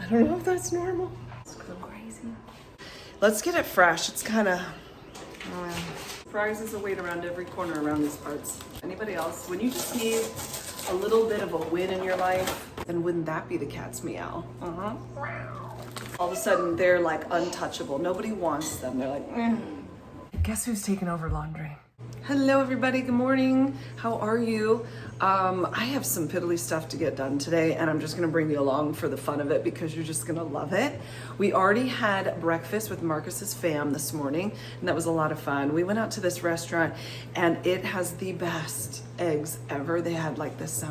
don't know if that's normal. It's a little crazy. Let's get it fresh. It's kind of, fries is a wait around every corner around these parts. Anybody else? When you just need a little bit of a win in your life, then wouldn't that be the cat's meow? All of a sudden, they're like untouchable. Nobody wants them. They're like, Guess who's taking over laundry? Hello, everybody. Good morning. How are you? I have some piddly stuff to get done today, and I'm just going to bring you along for the fun of it because you're just going to love it. We already had breakfast with Marcus's fam this morning, and that was a lot of fun. We went out to this restaurant, and it has the best eggs ever. They had like this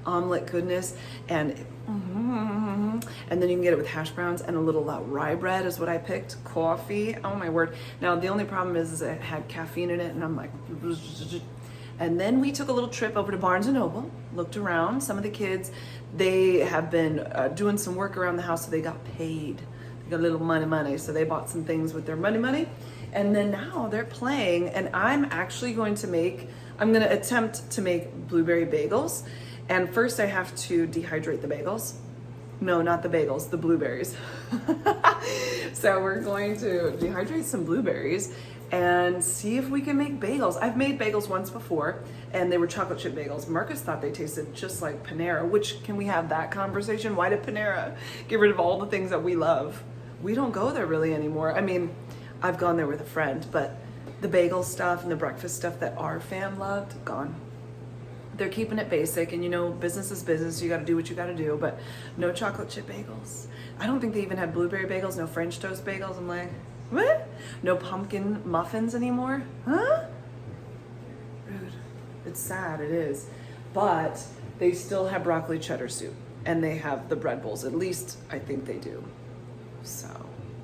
omelet goodness, and then you can get it with hash browns and a little rye bread is what I picked. Coffee. Oh my word. Now the only problem is it had caffeine in it, and I'm like. And then we took a little trip over to Barnes & Noble, looked around. Some of the kids, they have been doing some work around the house, so they got paid. They got a little money, so they bought some things with their money. And then now they're playing, and I'm actually going to attempt to make blueberry bagels. And first I have to dehydrate the bagels. No, not the bagels, the blueberries. So we're going to dehydrate some blueberries and see if we can make bagels. I've made bagels once before, and they were chocolate chip bagels. Marcus thought they tasted just like Panera, which, can we have that conversation? Why did Panera get rid of all the things that we love? We don't go there really anymore. I mean, I've gone there with a friend, but the bagel stuff and the breakfast stuff that our fam loved, gone. They're keeping it basic, and you know, business is business. You gotta do what you gotta do, but no chocolate chip bagels. I don't think they even had blueberry bagels, no French toast bagels. I'm like, what? No pumpkin muffins anymore? Huh? Rude. It's sad, it is. But they still have broccoli cheddar soup, and they have the bread bowls. At least I think they do. So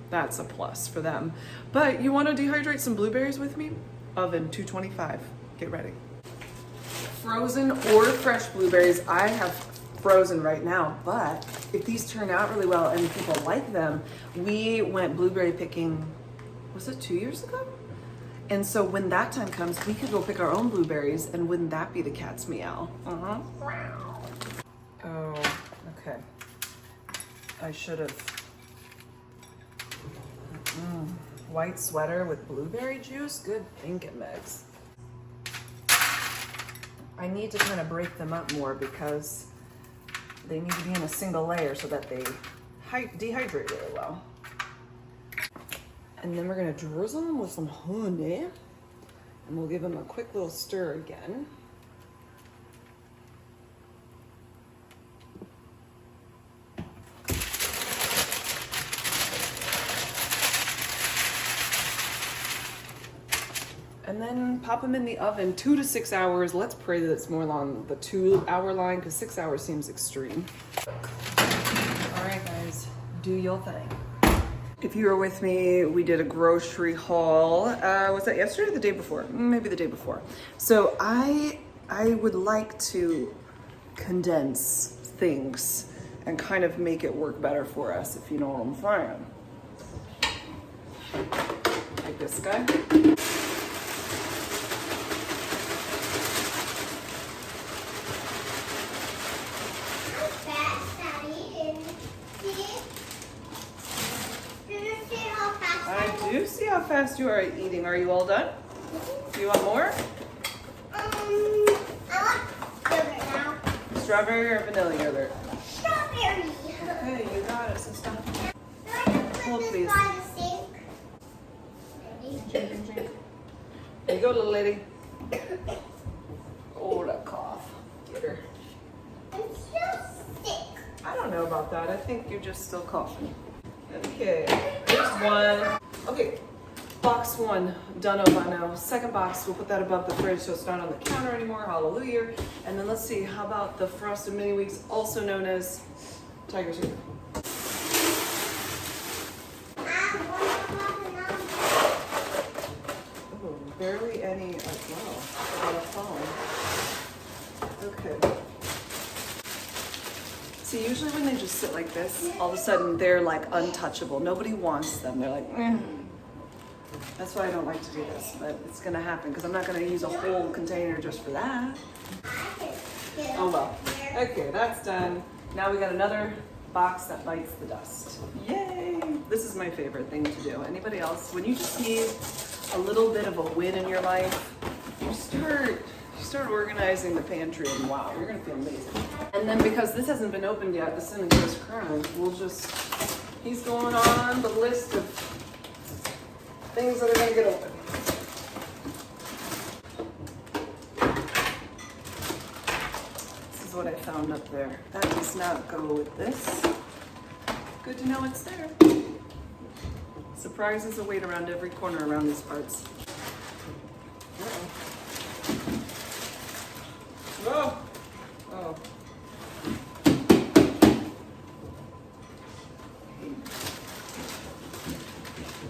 that's a plus for them. But you want to dehydrate some blueberries with me? Oven 225. Get ready. Frozen or fresh blueberries. I have frozen right now, but if these turn out really well and people like them, we went blueberry picking, was it 2 years ago? And so when that time comes, we could go pick our own blueberries, and wouldn't that be the cat's meow? Oh, okay. I should have. White sweater with blueberry juice? Good thinking, Megs. I need to kind of break them up more because they need to be in a single layer so that they dehydrate really well. And then we're gonna drizzle them with some honey, and we'll give them a quick little stir again. And then pop them in the oven 2 to 6 hours. Let's pray that it's more along the 2-hour line, because 6 hours seems extreme. All right, guys, do your thing. If you were with me, we did a grocery haul. Was that yesterday or the day before? Maybe the day before. So I would like to condense things and kind of make it work better for us, if you know what I'm saying. Like this guy. I do see how fast you are eating. Are you all done? Do you want more? I want yogurt now. Strawberry or vanilla yogurt? Strawberry. Okay, you got it. So stop. Hold, please. by the sink. There you go, little lady. Oh, that cough. Get her. I'm still sick. I don't know about that. I think you're just still coughing. Okay, here's one. Okay, box one, done over now. Second box, we'll put that above the fridge so it's not on the counter anymore. Hallelujah. And then let's see, how about the Frosted Mini Wheats, also known as Tiger Soup? Oh, barely any as well. On a phone. Okay. See, usually when they just sit like this, all of a sudden they're like untouchable. Nobody wants them. They're like, That's why I don't like to do this, but it's gonna happen because I'm not gonna use a whole container just for that. Oh well. Okay, that's done. Now we got another box that bites the dust. Yay! This is my favorite thing to do. Anybody else? When you just need a little bit of a win in your life, you start organizing the pantry, and wow, you're gonna feel amazing. And then because this hasn't been opened yet, the Cinnamon Toast Crunch, he's going on the list of things that are gonna get open. This is what I found up there. That does not go with this. Good to know it's there. Surprises await around every corner around these parts. Oh. Oh.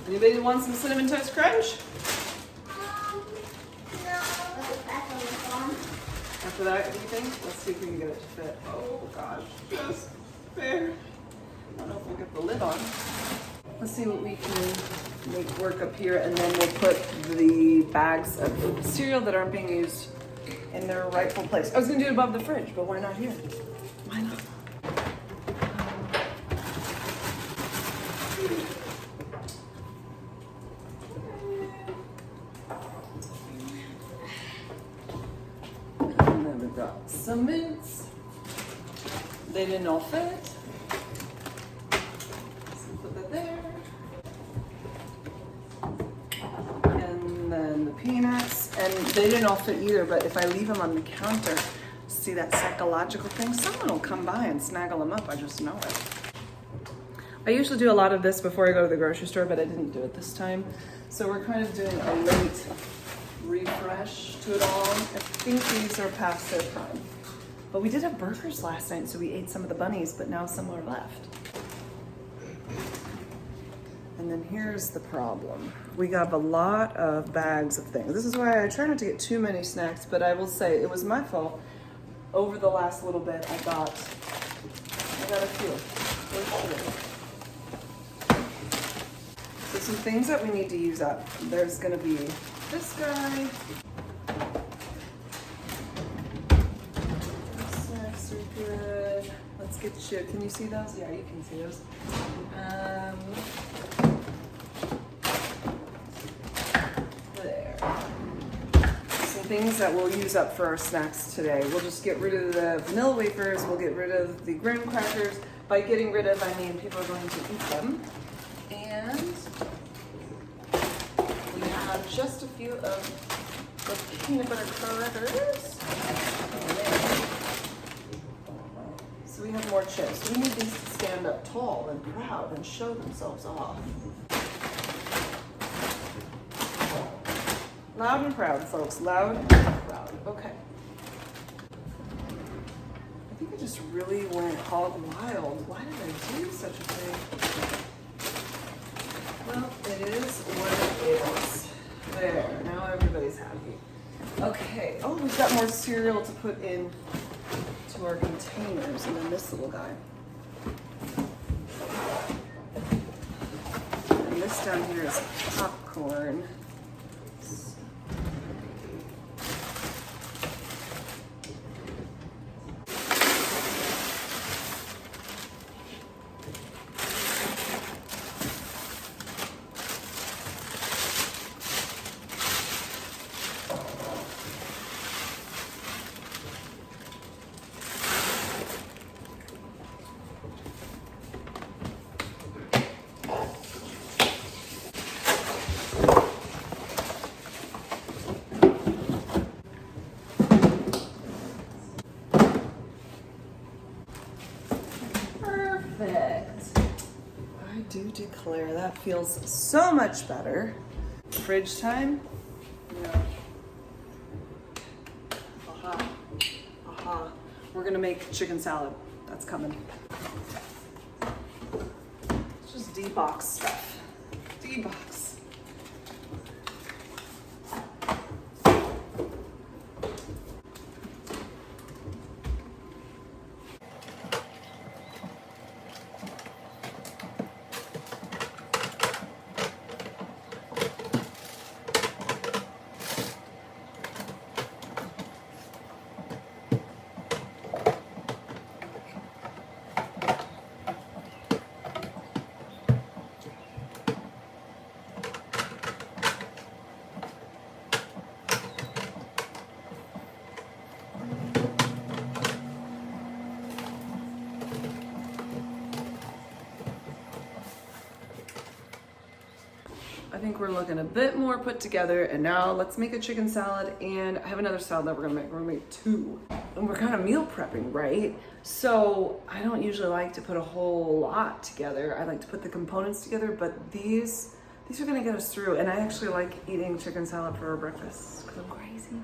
Anybody want some Cinnamon Toast Crunch? No. That's on the phone. After that, what do you think? Let's see if we can get it to fit. Oh gosh, just there. I don't know if we'll get the lid on. Let's see what we can make work up here, and then we'll put the bags of cereal that aren't being used in their rightful place. I was gonna do it above the fridge, but why not here? Why not? And then we've got some mints. They didn't all fit. So put that there. And then the peanuts. And they didn't all fit either, but if I leave them on the counter, see that psychological thing? Someone will come by and snaggle them up. I just know it. I usually do a lot of this before I go to the grocery store, but I didn't do it this time. So we're kind of doing a late refresh to it all. I think these are past their prime. But we did have burgers last night, so we ate some of the bunnies, but now some are left. And then here's the problem. We got a lot of bags of things. This is why I try not to get too many snacks, but I will say it was my fault. Over the last little bit, I got a few. So some things that we need to use up. There's gonna be this guy. Snacks are good. Let's get you, can you see those? Yeah, you can see those. There. Some things that we'll use up for our snacks today. We'll just get rid of the vanilla wafers. We'll get rid of the graham crackers. By getting rid of, I mean people are going to eat them. And we have just a few of the peanut butter crackers. So we have more chips. We need these to stand up tall and proud and show themselves off. Loud and proud, folks. Loud and proud. Okay. I think I just really went hog wild. Why did I do such a thing? Well, it is what it is. There. Now everybody's happy. Okay. Oh, we've got more cereal to put in to our containers, and then this little guy. And this down here is popcorn. Perfect. I do declare that feels so much better. Fridge time? Yeah. Aha. Aha. We're gonna make chicken salad. That's coming. It's just D-box stuff. D-box. I think we're looking a bit more put together, and now let's make a chicken salad, and I have another salad that we're gonna make. We're gonna make two. And we're kind of meal prepping, right? So I don't usually like to put a whole lot together. I like to put the components together, but these are gonna get us through. And I actually like eating chicken salad for our breakfast because I'm crazy.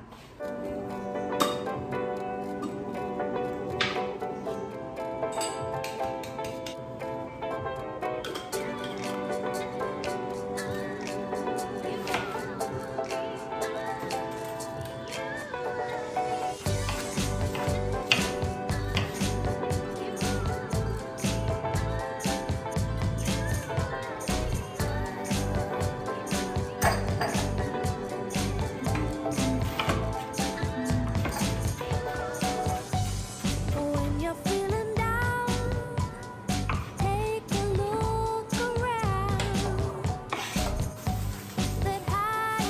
When you're feeling down, take a look around. That high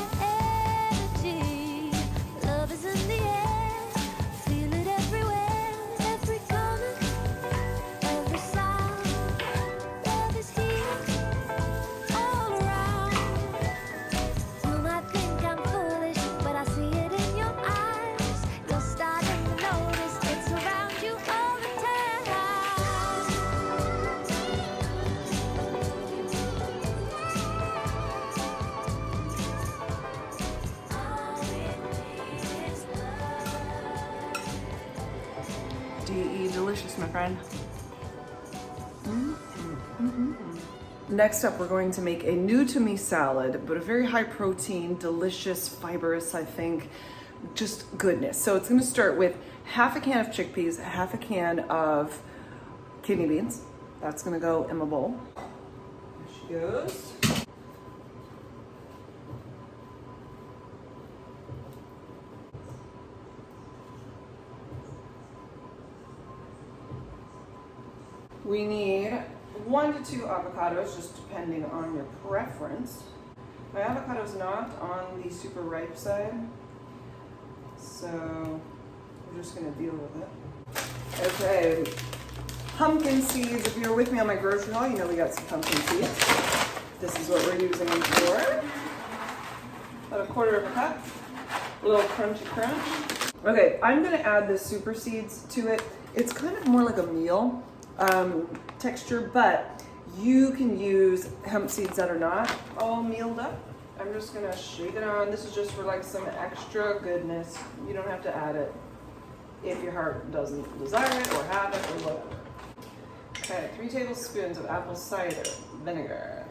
energy, love is in the air. Feel it everywhere, every corner, every sound. Love is here, all around. You might think I'm foolish, but I see it in your eyes. You're starting to notice it's around you all the time. All it needs is love. DE delicious, my friend. Next up, we're going to make a new to me salad, but a very high protein, delicious, fibrous, I think, just goodness. So it's gonna start with half a can of chickpeas, half a can of kidney beans. That's gonna go in my bowl. There she goes. We need 1 to 2 avocados, just depending on your preference. My avocado's not on the super ripe side, so we're just gonna deal with it. Okay, pumpkin seeds. If you're with me on my grocery haul, you know we got some pumpkin seeds. This is what we're using them for. About 1/4 of a cup. A little crunchy crunch. Okay, I'm gonna add the super seeds to it. It's kind of more like a meal texture, but you can use hemp seeds that are not all mealed up. I'm just gonna shake it on. This is just for like some extra goodness. You don't have to add it if your heart doesn't desire it or have it or whatever. Okay, 3 tablespoons of apple cider vinegar.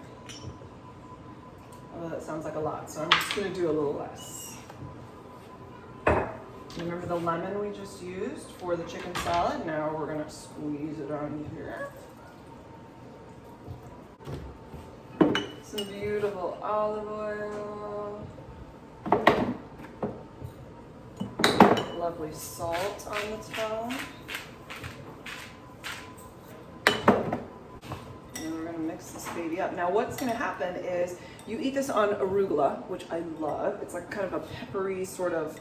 Oh, that sounds like a lot, so I'm just gonna do a little less. Remember the lemon we just used for the chicken salad? Now we're gonna squeeze it on here. Some beautiful olive oil. Lovely salt on the top. And we're gonna mix this baby up. Now what's gonna happen is you eat this on arugula, which I love. It's like kind of a peppery sort of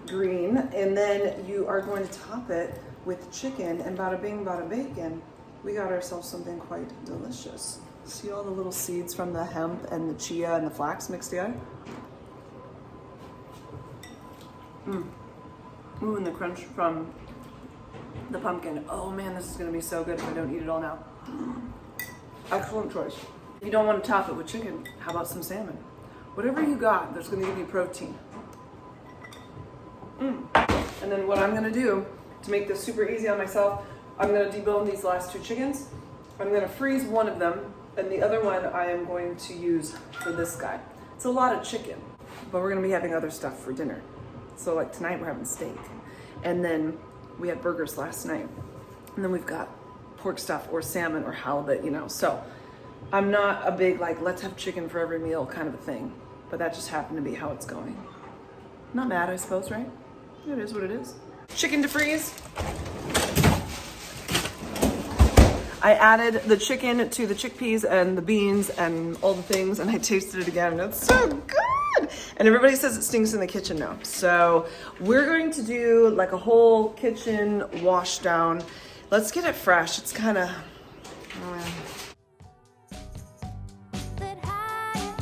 green, and then you are going to top it with chicken, and bada bing, bada bacon. We got ourselves something quite delicious. See all the little seeds from the hemp and the chia and the flax mixed together? Ooh, and the crunch from the pumpkin. Oh man, this is gonna be so good if I don't eat it all now. Excellent choice. If you don't want to top it with chicken, how about some salmon? Whatever you got, that's gonna give you protein. And then what I'm gonna do to make this super easy on myself, I'm gonna debone these last 2 chickens. I'm gonna freeze one of them, and the other one I am going to use for this guy. It's a lot of chicken, but we're gonna be having other stuff for dinner. So like tonight we're having steak, and then we had burgers last night, and then we've got pork stuff or salmon or halibut, you know. So I'm not a big like let's have chicken for every meal kind of a thing, but that just happened to be how it's going. Not mad, I suppose, right? It is what it is. Chicken to freeze. I added the chicken to the chickpeas and the beans and all the things, and I tasted it again, and it's so good. And everybody says it stinks in the kitchen now. So we're going to do like a whole kitchen wash down. Let's get it fresh. It's kind of... That high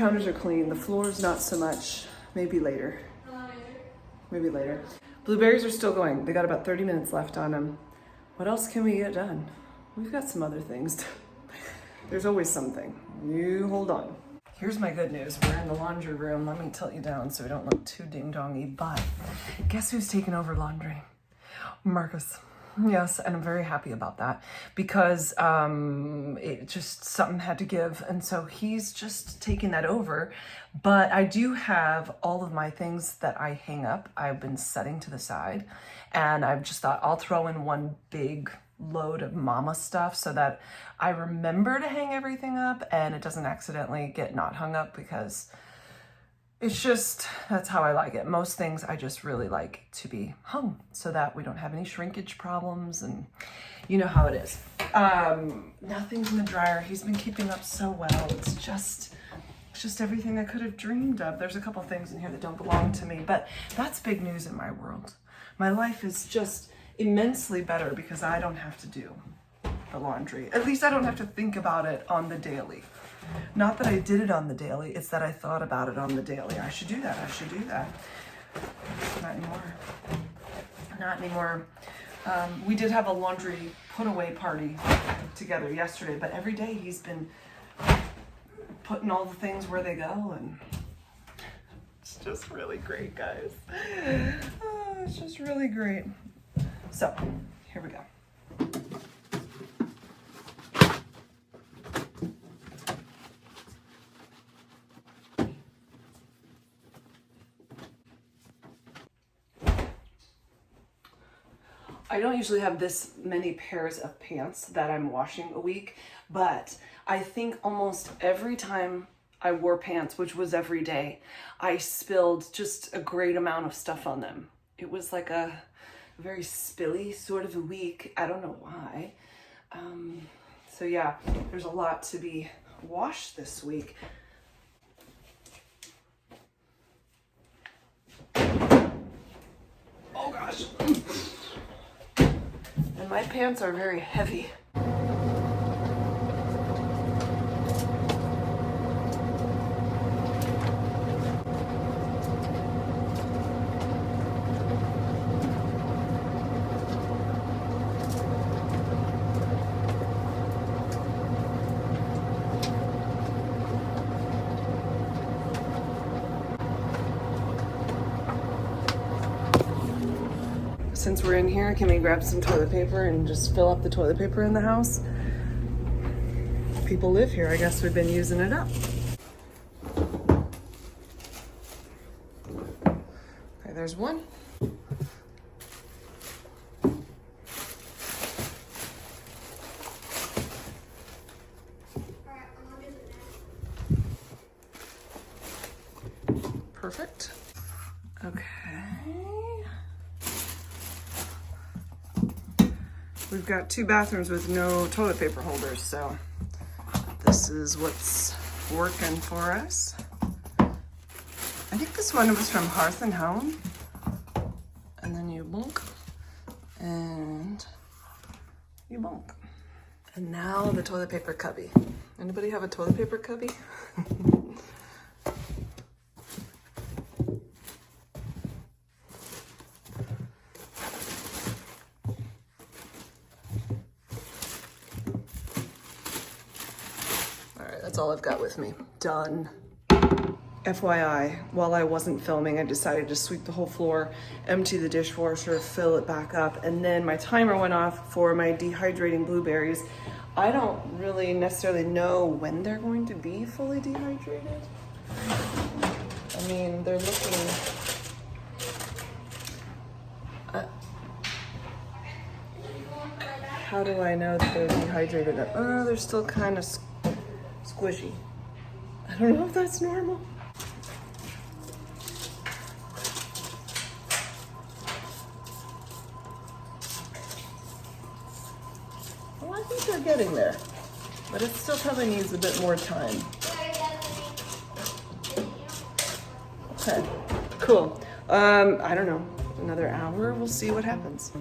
counters are clean. The floors, not so much. Maybe later. Maybe later. Blueberries are still going. They got about 30 minutes left on them. What else can we get done? We've got some other things. There's always something. You hold on. Here's my good news. We're in the laundry room. Let me tilt you down so we don't look too ding-dongy. But guess who's taking over laundry? Marcus. Yes, and I'm very happy about that because it just something had to give, and so he's just taking that over. But I do have all of my things that I hang up. I've been setting to the side, and I've just thought I'll throw in one big load of mama stuff so that I remember to hang everything up and it doesn't accidentally get not hung up, because it's just, that's how I like it. Most things I just really like to be hung so that we don't have any shrinkage problems, and you know how it is. Nothing's in the dryer. He's been keeping up so well. It's just everything I could have dreamed of. There's a couple things in here that don't belong to me, but that's big news in my world. My life is just immensely better because I don't have to do the laundry. At least I don't have to think about it on the daily. Not that I did it on the daily, it's that I thought about it on the daily. I should do that, I should do that. Not anymore. Not anymore. We did have a laundry put away party together yesterday, but every day he's been putting all the things where they go, and it's just really great, guys. Oh, it's just really great. So, here we go. I don't usually have this many pairs of pants that I'm washing a week, but I think almost every time I wore pants, which was every day, I spilled just a great amount of stuff on them. It was like a very spilly sort of a week. I don't know why. So yeah, there's a lot to be washed this week. Oh gosh. And my pants are very heavy. Since we're in here, can we grab some toilet paper and just fill up the toilet paper in the house? People live here, I guess we've been using it up. Okay, there's one. Perfect. Okay. We've got 2 bathrooms with no toilet paper holders, so this is what's working for us. I think this one was from Hearth and Home. And then you bonk, and you bonk. And now the toilet paper cubby. Anybody have a toilet paper cubby? That's all I've got with me. Done. FYI, while I wasn't filming, I decided to sweep the whole floor, empty the dishwasher, fill it back up, and then my timer went off for my dehydrating blueberries. I don't really necessarily know when they're going to be fully dehydrated. I mean, they're looking... how do I know that they're dehydrated? Oh, they're still kind of squishy. I don't know if that's normal. Well, I think they're getting there, but it still probably needs a bit more time. Okay, cool. I don't know, another hour, we'll see what happens.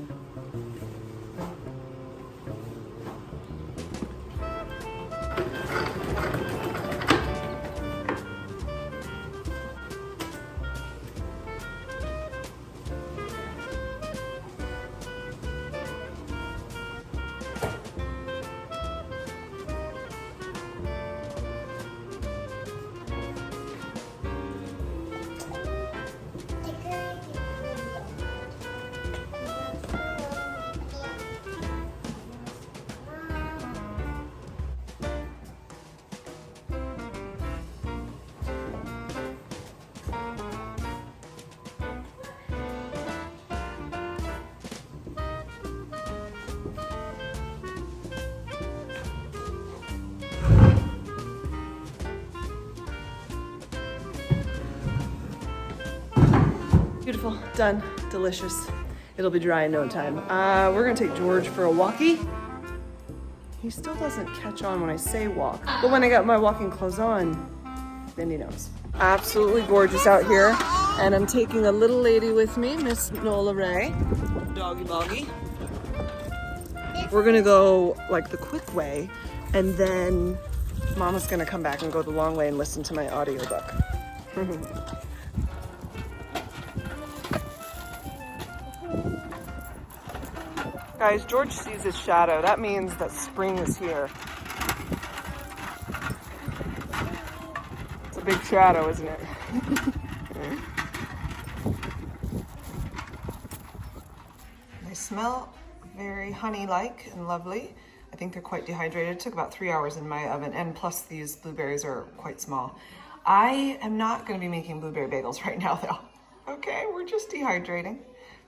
Beautiful, done, delicious. It'll be dry in no time. We're gonna take George for a walkie. He still doesn't catch on when I say walk, but when I got my walking clothes on, then he knows. Absolutely gorgeous out here, and I'm taking a little lady with me, Miss Nola Ray. Doggy boggy. We're gonna go like the quick way, and then Mama's gonna come back and go the long way and listen to my audiobook. Guys, George sees his shadow. That means that spring is here. It's a big shadow, isn't it? They smell very honey-like and lovely. I think they're quite dehydrated. It took about 3 hours in my oven, and plus these blueberries are quite small. I am not going to be making blueberry bagels right now, though. Okay, we're just dehydrating.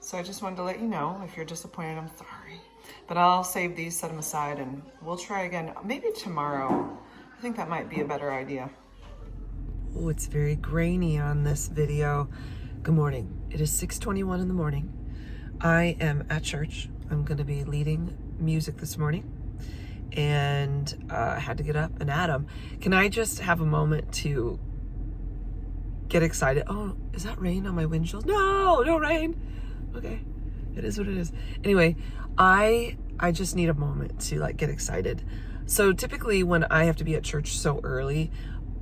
So I just wanted to let you know. If you're disappointed, I'm sorry. But I'll save these, set them aside, and we'll try again maybe tomorrow. I think that might be a better idea. Oh, it's very grainy on this video. Good morning. It is 6:21 in the morning. I am at church. I'm going to be leading music this morning. And I had to get up. And Adam, can I just have a moment to get excited? Oh, is that rain on my windshield? No, no rain. Okay, it is what it is. Anyway, I just need a moment to like get excited. So typically when I have to be at church so early,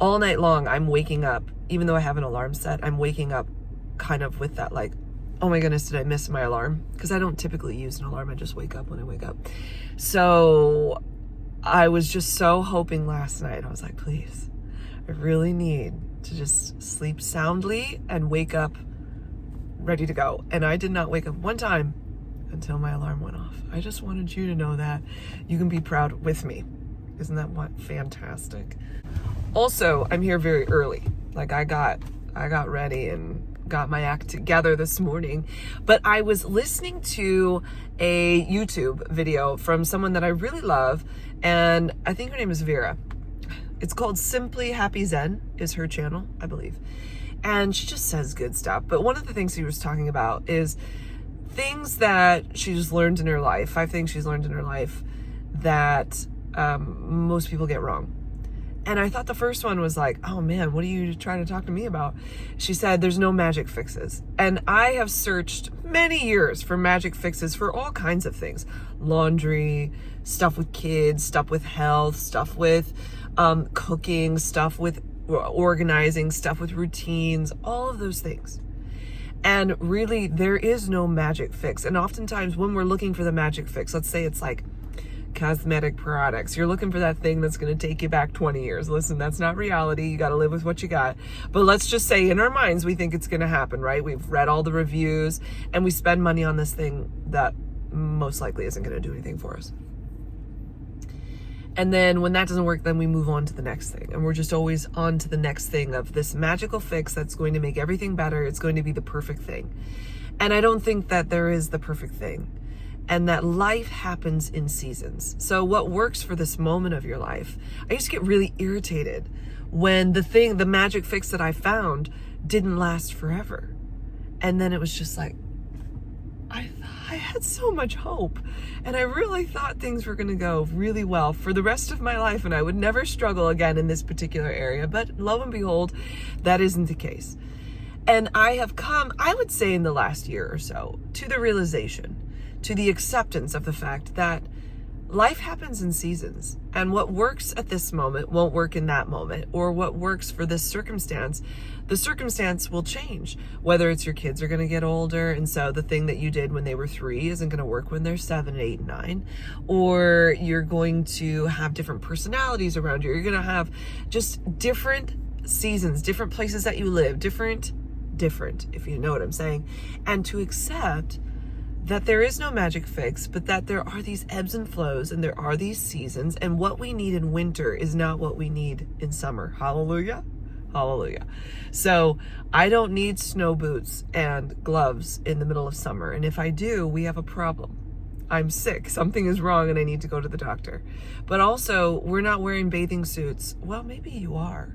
all night long I'm waking up, even though I have an alarm set, I'm waking up kind of with that like, oh my goodness, did I miss my alarm? Because I don't typically use an alarm, I just wake up when I wake up. So I was just so hoping last night, I was like, please, I really need to just sleep soundly and wake up ready to go. And I did not wake up one time until my alarm went off. I just wanted you to know that you can be proud with me. Isn't that what fantastic? Also, I'm here very early. Like I got ready and got my act together this morning, but I was listening to a YouTube video from someone that I really love, and I think her name is Vera. It's called Simply Happy Zen is her channel, I believe. And she just says good stuff. But one of the things she was talking about is things that she's learned in her life, 5 things she's learned in her life that most people get wrong. And I thought the first one was like, oh man, what are you trying to talk to me about? She said, there's no magic fixes. And I have searched many years for magic fixes for all kinds of things. Laundry, stuff with kids, stuff with health, stuff with cooking, stuff with organizing, stuff with routines, all of those things. And really, there is no magic fix. And oftentimes when we're looking for the magic fix, let's say it's like cosmetic products, you're looking for that thing that's going to take you back 20 years. Listen, that's not reality. You got to live with what you got. But let's just say in our minds, we think it's going to happen, right? We've read all the reviews and we spend money on this thing that most likely isn't going to do anything for us. And then when that doesn't work, then we move on to the next thing. And we're just always on to the next thing of this magical fix that's going to make everything better. It's going to be the perfect thing. And I don't think that there is the perfect thing. And that life happens in seasons. So what works for this moment of your life, I used to get really irritated when the magic fix that I found didn't last forever. And then it was just like, I had so much hope, and I really thought things were going to go really well for the rest of my life, and I would never struggle again in this particular area. But lo and behold, that isn't the case. And I have come, I would say in the last year or so, to the realization, to the acceptance of the fact that life happens in seasons, and what works at this moment won't work in that moment, or what works for this circumstance, the circumstance will change. Whether it's your kids are going to get older, and so the thing that you did when they were 3 isn't going to work when they're 7, 8, 9, or you're going to have different personalities around you. You're going to have just different seasons, different places that you live, different, if you know what I'm saying. And to accept that there is no magic fix, but that there are these ebbs and flows, and there are these seasons, and what we need in winter is not what we need in summer. Hallelujah. Hallelujah. So I don't need snow boots and gloves in the middle of summer. And if I do, we have a problem. I'm sick. Something is wrong and I need to go to the doctor. But also, we're not wearing bathing suits. Well, maybe you are.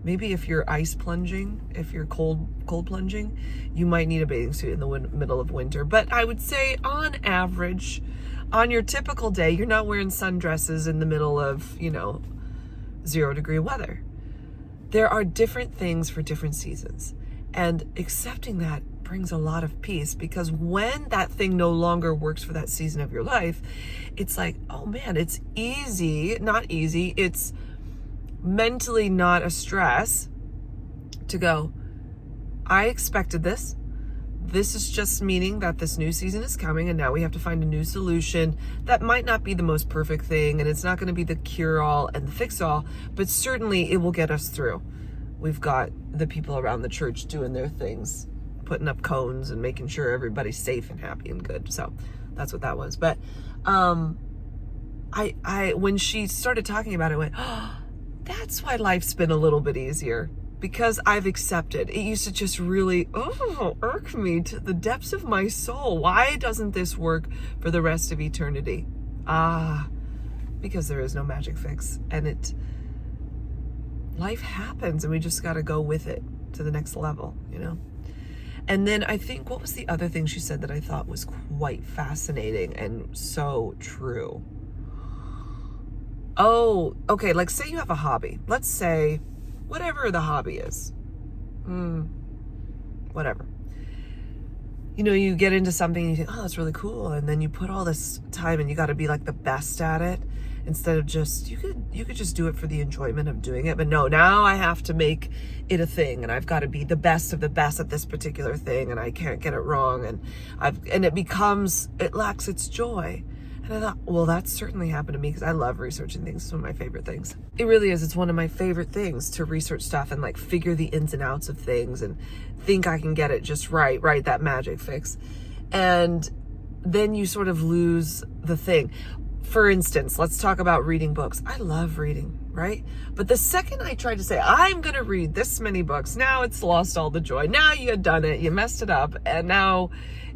Maybe if you're ice plunging, if you're cold plunging, you might need a bathing suit in the middle of winter. But I would say on average, on your typical day, you're not wearing sundresses in the middle of, 0-degree weather. There are different things for different seasons. And accepting that brings a lot of peace, because when that thing no longer works for that season of your life, it's like, oh man, it's it's mentally not a stress to go, I expected this. This is just meaning that this new season is coming, and now we have to find a new solution that might not be the most perfect thing, and it's not going to be the cure-all and the fix-all, but certainly it will get us through. We've got the people around the church doing their things, putting up cones and making sure everybody's safe and happy and good. So that's what that was. But I when she started talking about it, I went, oh, that's why life's been a little bit easier. Because I've accepted. It used to just really, irk me to the depths of my soul. Why doesn't this work for the rest of eternity? Because there is no magic fix. And life happens, and we just got to go with it to the next level, And then I think, what was the other thing she said that I thought was quite fascinating and so true? Oh, okay, like say you have a hobby. Let's say, whatever the hobby is, whatever. You get into something and you think, oh, that's really cool. And then you put all this time and you got to be like the best at it, instead of just, you could just do it for the enjoyment of doing it. But no, now I have to make it a thing, and I've got to be the best of the best at this particular thing, and I can't get it wrong. And it lacks its joy. And I thought, well, that's certainly happened to me, because I love researching things. It's one of my favorite things. It really is. It's one of my favorite things to research stuff and like figure the ins and outs of things and think I can get it just right, that magic fix. And then you sort of lose the thing. For instance, let's talk about reading books. I love reading, right? But the second I tried to say, I'm going to read this many books, now it's lost all the joy. Now you had done it, you messed it up, and now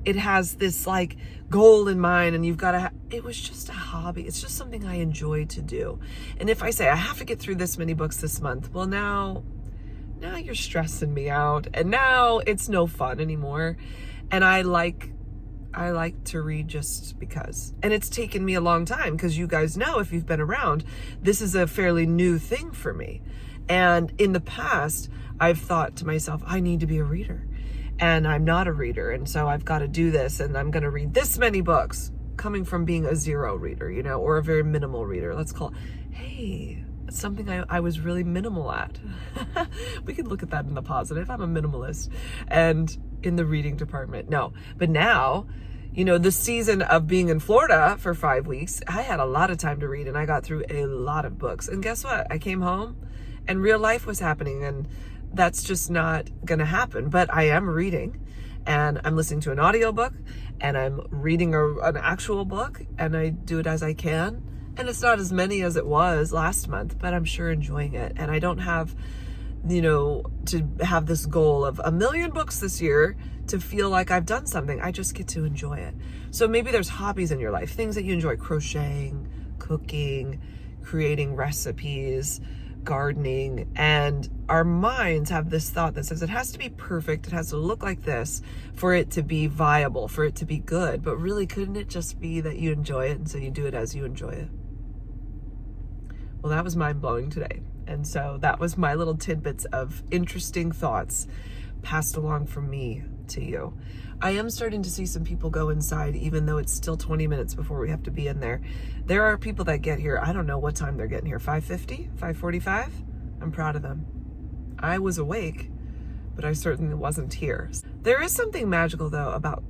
it has this like goal in mind, and you've got to it was just a hobby. It's just something I enjoy to do. And if I say I have to get through this many books this month, well, now you're stressing me out, and now it's no fun anymore. And I like to read just because. And it's taken me a long time, because you guys know, if you've been around, this is a fairly new thing for me. And in the past, I've thought to myself, I need to be a reader. And I'm not a reader, and so I've got to do this, and I'm going to read this many books, coming from being a zero reader, or a very minimal reader. Let's call it, hey, it's something I was really minimal at. We could look at that in the positive. I'm a minimalist, and in the reading department, no. But now, the season of being in Florida for 5 weeks, I had a lot of time to read, and I got through a lot of books. And guess what? I came home, and real life was happening, and that's just not going to happen. But I am reading, and I'm listening to an audiobook, and I'm reading an actual book, and I do it as I can. And it's not as many as it was last month, but I'm sure enjoying it. And I don't have, to have this goal of 1 million books this year to feel like I've done something. I just get to enjoy it. So maybe there's hobbies in your life, things that you enjoy: crocheting, cooking, creating recipes, gardening. And our minds have this thought that says it has to be perfect, it has to look like this for it to be viable, for it to be good. But really, couldn't it just be that you enjoy it, and so you do it as you enjoy it? Well, that was mind-blowing today. And so that was my little tidbits of interesting thoughts passed along from me to you. I am starting to see some people go inside, even though it's still 20 minutes before we have to be in there. There are people that get here, I don't know what time they're getting here, 5:50, 5:45? I'm proud of them. I was awake, but I certainly wasn't here. There is something magical, though, about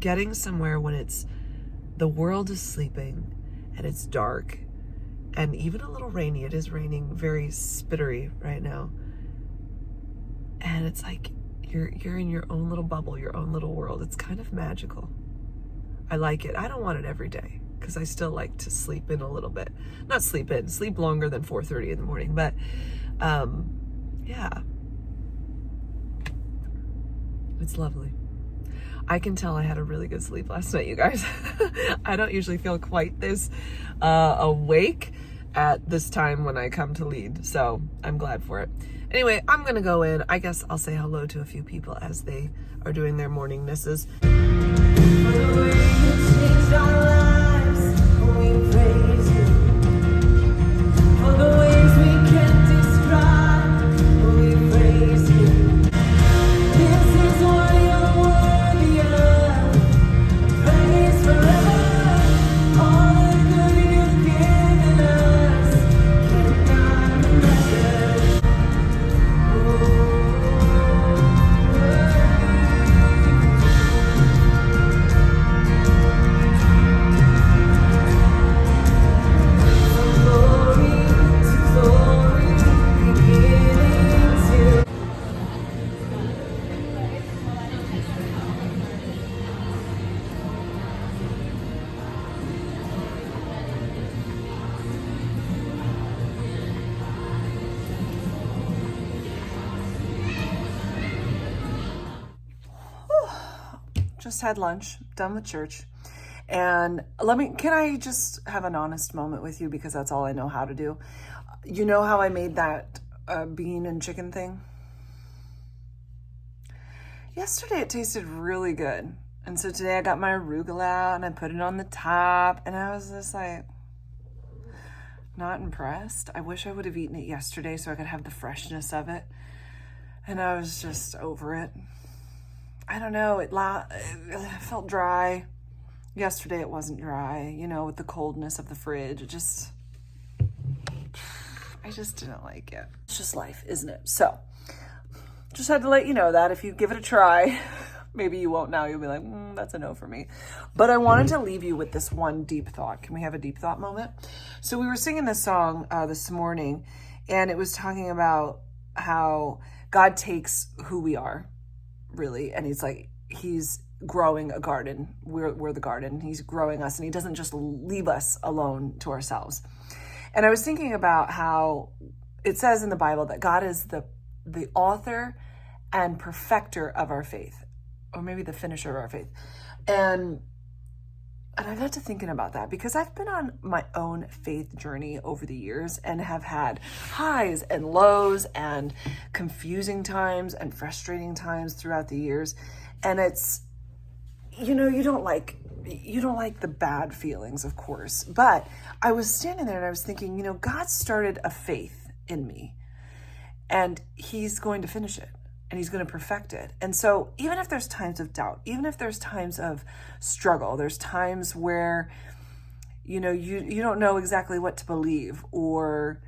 getting somewhere when the world is sleeping and it's dark and even a little rainy. It is raining very spittery right now. And it's like, you're in your own little bubble, your own little world. It's kind of magical. I like it. I don't want it every day, because I still like to sleep in a little bit. Not sleep in, sleep longer than 4:30 in the morning. But yeah, it's lovely. I can tell I had a really good sleep last night, you guys. I don't usually feel quite this awake at this time when I come to lead. So I'm glad for it. Anyway, I'm going to go in. I guess I'll say hello to a few people as they are doing their morning misses. Just had lunch, done with church. And can I just have an honest moment with you, because that's all I know how to do. You know how I made that bean and chicken thing? Yesterday it tasted really good. And so today I got my arugula out and I put it on the top, and I was just like, not impressed. I wish I would have eaten it yesterday so I could have the freshness of it. And I was just over it. I don't know, it felt dry. Yesterday it wasn't dry, with the coldness of the fridge. I just didn't like it. It's just life, isn't it? So, just had to let you know that if you give it a try, maybe you won't now. You'll be like, that's a no for me. But I wanted to leave you with this one deep thought. Can we have a deep thought moment? So we were singing this song this morning, and it was talking about how God takes who we are, really, and he's growing a garden. We're the garden. He's growing us, and he doesn't just leave us alone to ourselves. And I was thinking about how it says in the Bible that God is the author and perfecter of our faith, or maybe the finisher of our faith. And I got to thinking about that, because I've been on my own faith journey over the years and have had highs and lows and confusing times and frustrating times throughout the years. And it's, you don't like the bad feelings, of course. But I was standing there and I was thinking, God started a faith in me, and he's going to finish it. And he's going to perfect it. And so even if there's times of doubt, even if there's times of struggle, there's times where, you don't know exactly what to believe, or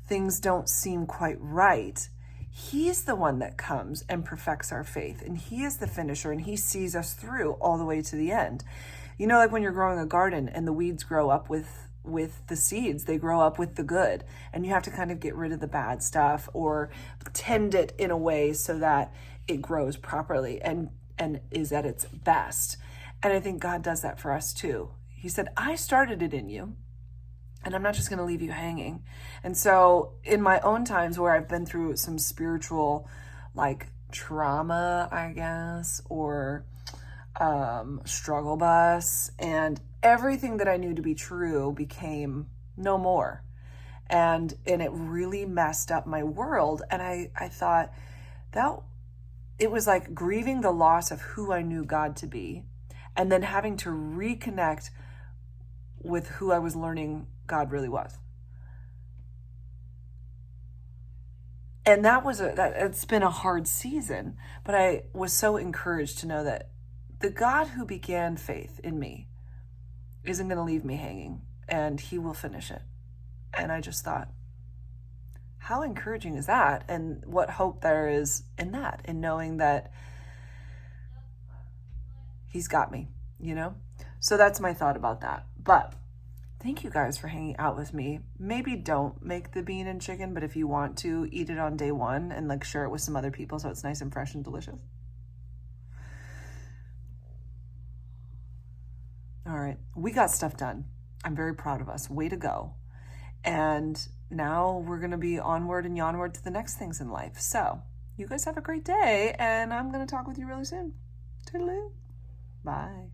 things don't seem quite right, he's the one that comes and perfects our faith. And he is the finisher, and he sees us through all the way to the end. Like when you're growing a garden and the weeds grow up with the seeds, they grow up with the good, and you have to kind of get rid of the bad stuff or tend it in a way so that it grows properly and is at its best. And I think God does that for us too. He said, I started it in you, and I'm not just going to leave you hanging. And so in my own times where I've been through some spiritual trauma, I guess, or struggle bus, and everything that I knew to be true became no more. And it really messed up my world. And I thought that it was like grieving the loss of who I knew God to be, and then having to reconnect with who I was learning God really was. And it's been a hard season, but I was so encouraged to know that the God who began faith in me isn't going to leave me hanging, and he will finish it. And I just thought, how encouraging is that? And what hope there is in that, in knowing that he's got me, So that's my thought about that. But thank you guys for hanging out with me. Maybe don't make the bean and chicken, but if you want to, eat it on day one and share it with some other people so it's nice and fresh and delicious. All right, we got stuff done. I'm very proud of us. Way to go. And now we're going to be onward and onward to the next things in life. So you guys have a great day, and I'm going to talk with you really soon. Toodaloo. Bye.